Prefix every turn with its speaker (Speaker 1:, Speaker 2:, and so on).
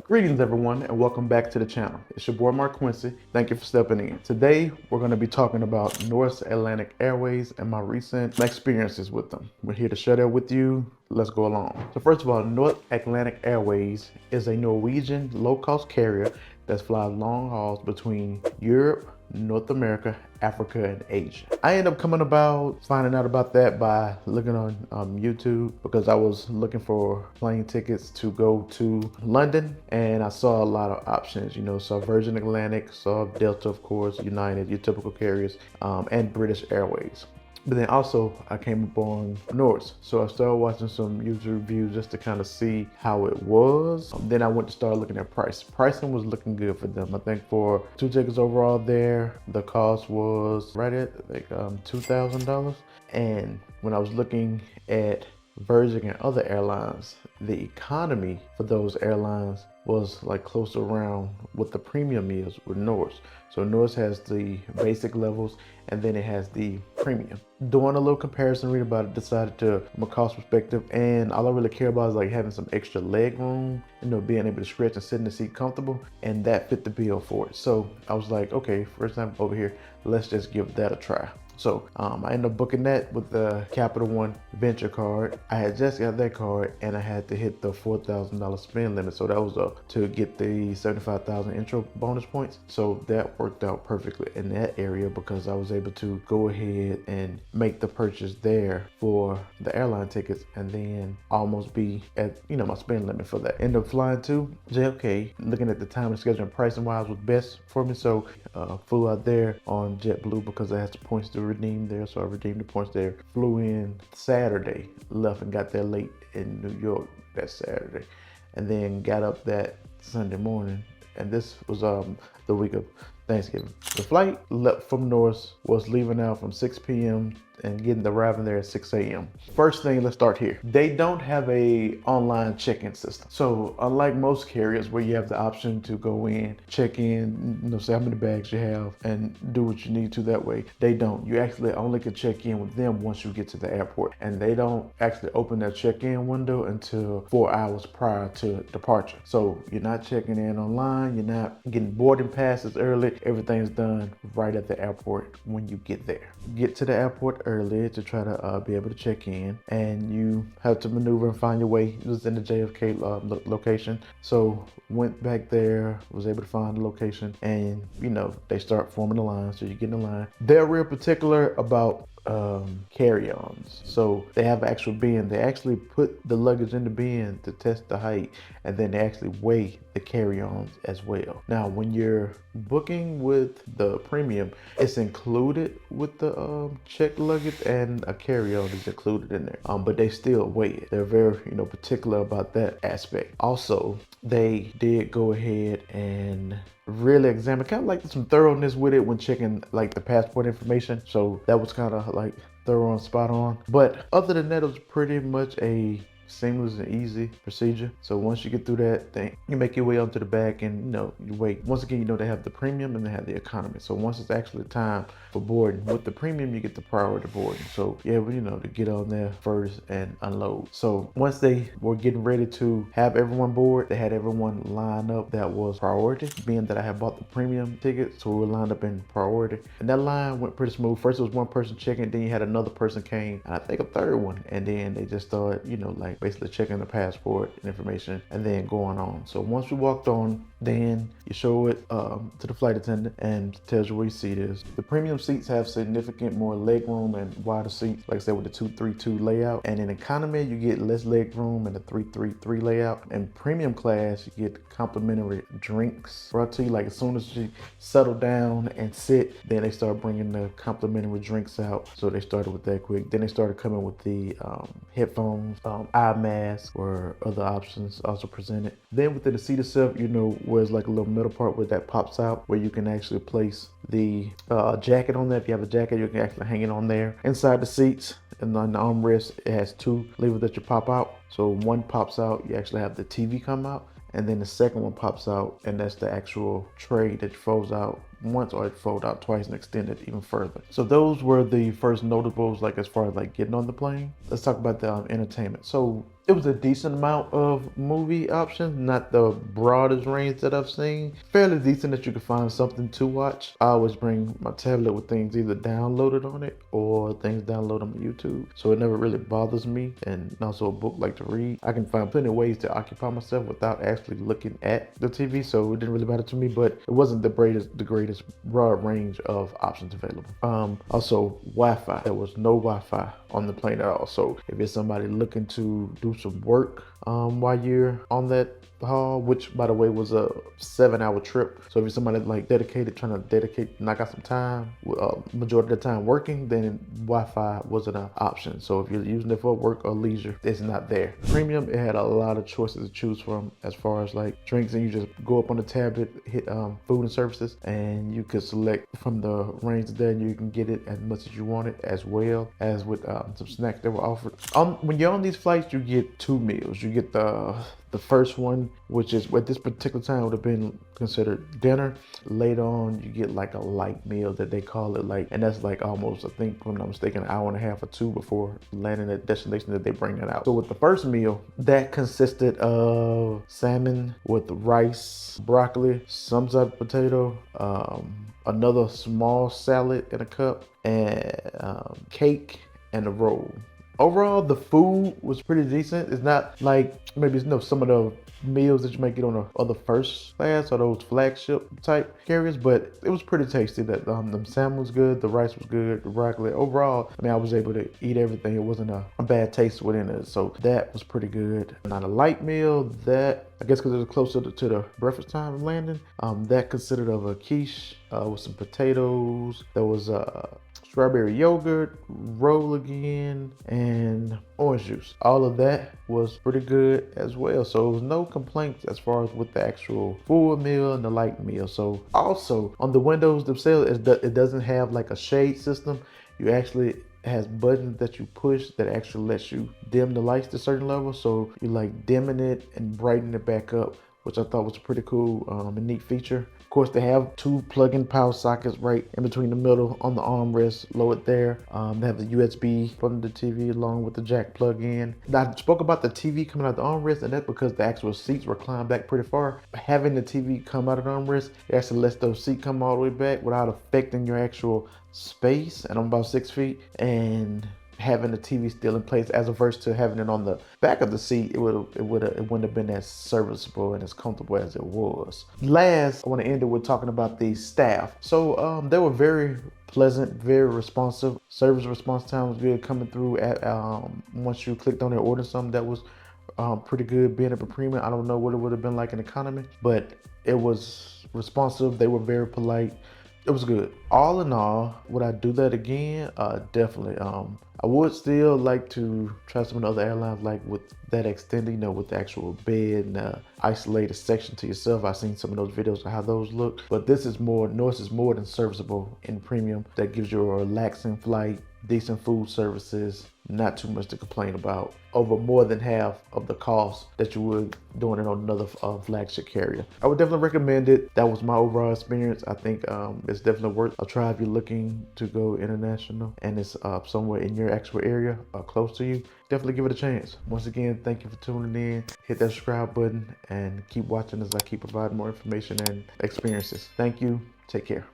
Speaker 1: Greetings everyone and welcome back to the channel. It's your boy Mark Quincy. Thank you for stepping in. Today we're going to be talking about Norse Atlantic Airways and my recent experiences with them. We're here to share that with you. Let's go along. So first of all, Norse Atlantic Airways is a Norwegian low-cost carrier that flies long hauls between Europe, North America, Africa, and Asia. I ended up finding out about that by looking on YouTube because I was looking for plane tickets to go to London and I saw a lot of options, saw Virgin Atlantic, saw Delta, of course, United, your typical carriers, and British Airways. But then also I came upon Norse. So I started watching some YouTube reviews just to kind of see how it was. Then I went to start looking at price. Pricing was looking good for them. I think for 2 tickets overall there, the cost was right at like $2,000. And when I was looking at Virgin and other airlines, the economy for those airlines was like close to around what the premium is with Norse. So Norse has the basic levels and then it has the premium. Doing a little comparison, read about it, decided to, from a cost perspective, and all I really care about is like having some extra leg room, being able to stretch and sit in the seat comfortable, and that fit the bill for it. So I was like, okay, first time over here, let's just give that a try. So I ended up booking that with the Capital One Venture card. I had just got that card and I had to hit the $4,000 spend limit. So that was to get the 75,000 intro bonus points. So that worked out perfectly in that area because I was able to go ahead and make the purchase there for the airline tickets and then almost be at, my spend limit for that. Ended up flying to JFK, looking at the time and schedule and pricing wise was best for me. So flew out there on JetBlue because I had some points to redeem there, so I redeemed the points there. Flew in Saturday, left and got there late in New York that Saturday, and then got up that Sunday morning. And this was the week of Thanksgiving. The flight left from Norse was leaving out from 6 p.m. and arriving there at 6 a.m. First thing, let's start here. They don't have a online check-in system. So unlike most carriers where you have the option to go in, check in, say how many bags you have and do what you need to that way, they don't. You actually only can check in with them once you get to the airport. And they don't actually open that check-in window until 4 hours prior to departure. So you're not checking in online, you're not getting boarding passes early. Everything's done right at the airport when you get there. Get to the airport early to try to be able to check in, and you have to maneuver and find your way. It was in the JFK location, so went back there, was able to find the location, and they start forming the line, so you get in the line. They're real particular about carry-ons. So they have actual bin. They actually put the luggage in the bin to test the height, and then they actually weigh the carry-ons as well. Now, when you're booking with the premium, it's included with the checked luggage, and a carry-on is included in there. But they still weigh it. They're very, particular about that aspect. Also, they did go ahead and really examine, kind of like some thoroughness with it when checking like the passport information. So that was kind of like thorough and spot on. But other than that, it was pretty much a seamless and easy procedure. So once you get through that thing, you make your way onto the back and you wait. Once again, they have the premium and they have the economy. So once it's actually time for boarding, with the premium you get the priority boarding. So yeah, to get on there first and unload. So once they were getting ready to have everyone board, they had everyone line up that was priority, being that I had bought the premium ticket, so we were lined up in priority. And that line went pretty smooth. First it was one person checking, then you had another person came, and I think a third one, and then they just started like basically checking the passport information and then going on. So once we walked on, then you show it to the flight attendant and tells you where your seat is. The premium seats have significant more leg room and wider seats, like I said, with the 232 layout. And in economy, you get less leg room and the 333 layout. In premium class, you get complimentary drinks brought to you. Like as soon as you settle down and sit, then they start bringing the complimentary drinks out. So they started with that quick. Then they started coming with the headphones, eye mask, or other options also presented. Then within the seat itself, where it's like a little metal part where that pops out, where you can actually place the jacket on there. If you have a jacket, you can actually hang it on there. Inside the seats and on the armrest, it has 2 levers that you pop out. So one pops out, you actually have the TV come out, and then the second one pops out, and that's the actual tray that folds out once, or it fold out twice and extend it even further. So those were the first notables, like as far as like getting on the plane. Let's talk about the entertainment. So it was a decent amount of movie options, not the broadest range that I've seen. Fairly decent that you could find something to watch. I always bring my tablet with things either downloaded on it or things downloaded on YouTube, so it never really bothers me. And also a book like to read, I can find plenty of ways to occupy myself without actually looking at the TV, so it didn't really matter to me. But it wasn't the greatest broad range of options available. Also Wi-Fi. There was no Wi-Fi on the plane at all. So if you're somebody looking to do some work while you're on that haul, which by the way was a 7-hour trip, so if you're somebody like dedicated, trying to knock out some time, majority of the time working, then Wi-Fi wasn't an option. So if you're using it for work or leisure, it's not there. Premium, it had a lot of choices to choose from as far as like drinks, and you just go up on the tablet, hit food and services, and you could select from the range there, and you can get it as much as you want it, as well as with some snacks that were offered. When you're on these flights, you get 2 meals. You get the first one, which is at this particular time would have been considered dinner. Later on, you get like a light meal that they call it, like, and that's like almost, I think, if I'm not mistaken, an hour and a half or 2 before landing at destination that they bring that out. So with the first meal, that consisted of salmon with rice, broccoli, some type of potato, another small salad in a cup, and cake and a roll. Overall, the food was pretty decent. It's not like maybe some of the meals that you might get on the other first class or those flagship type carriers, but it was pretty tasty. That the salmon was good, the rice was good, the broccoli. Overall, I mean, I was able to eat everything. It wasn't a bad taste within it, so that was pretty good. Now the light meal, that I guess because it was closer to the breakfast time of landing, that consisted of a quiche with some potatoes. There was strawberry yogurt, roll again, and orange juice. All of that was pretty good as well. So it was no complaints as far as with the actual full meal and the light meal. So also on the windows themselves, it doesn't have like a shade system. You actually has buttons that you push that actually lets you dim the lights to certain levels. So you like dimming it and brightening it back up, which I thought was a pretty cool and neat feature. Of course, they have 2 plug-in power sockets right in between the middle on the armrest, lowered there. They have the USB from the TV along with the jack plug-in. Now, I spoke about the TV coming out the armrest, and that's because the actual seats recline back pretty far. Having the TV come out of the armrest, it actually lets those seats come all the way back without affecting your actual space. And I'm about 6 feet, and having the TV still in place, as opposed to having it on the back of the seat, it wouldn't have been as serviceable and as comfortable as it was. Last, I want to end it with talking about the staff. So they were very pleasant, very responsive. Service response time was good coming through at once you clicked on it, ordered something. That was pretty good. Being a premium, I don't know what it would have been like in economy, but it was responsive. They were very polite. It was good. All in all, would I do that again? Definitely. I would still like to try some of the other airlines, like with that extending, with the actual bed and isolated section to yourself. I've seen some of those videos of how those look, but this is more, Norse is more than serviceable in premium. That gives you a relaxing flight, decent food services, not too much to complain about, over more than half of the cost that you would doing it on another flagship carrier. I would definitely recommend it. That was my overall experience. I think it's definitely worth a try if you're looking to go international and it's somewhere in your actual area or close to you. Definitely give it a chance. Once again, thank you for tuning in. Hit that subscribe button and keep watching as I keep providing more information and experiences. Thank you. Take care.